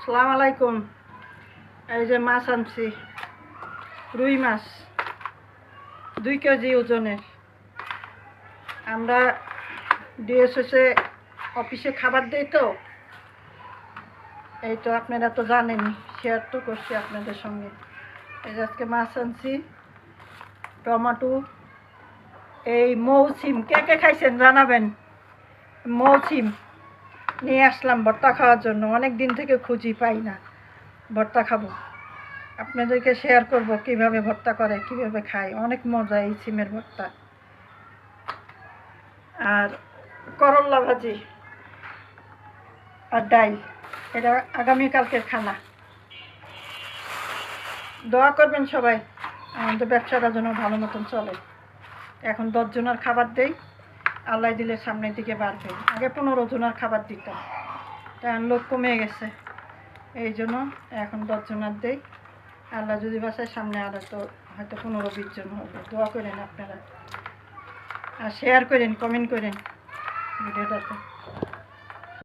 আসসালামু আলাইকুম। এই যে মাছ আনছি, রুই মাছ 2 কেজি ওজনের। আমরা ডিএসএসে অফিসে খাবার দেই তো, এই তো আপনারা তো জানেনই, শেয়ার তো করছি আপনাদের সঙ্গে। এই যে আজকে মাছ আনছি, টমেটো, এই মৌসিম কে কে খাইছেন জানাবেন। মৌসিম নিয়ে আসলাম ভর্তা খাওয়ার জন্য, অনেক দিন থেকে খুঁজি পাই না, ভর্তা খাবো, আপনাদেরকে শেয়ার করব কিভাবে ভর্তা করে, কিভাবে খায়। অনেক মজা এই সিমের ভর্তা। আর করল্লা ভাজি আর ডাল, এটা আগামীকালকের খানা। দোয়া করবেন সবাই, আমাদের ব্যবসাটা যেন ভালো মতন চলে। এখন 10 জনের খাবার দেই, আল্লাহ দিলে সামনের দিকে বাড়বে। আগে 15 জনের খাবার দিতাম, এখন লোক কমে গেছে, এই জন্য এখন 10 জনের দেই। আল্লাহ যদি বাসায় সামনে আরও তো হয়তো 15-20 জন হবে। দোয়া করেন আপনারা, আর শেয়ার করেন, কমেন্ট করেন ভিডিওটাতে।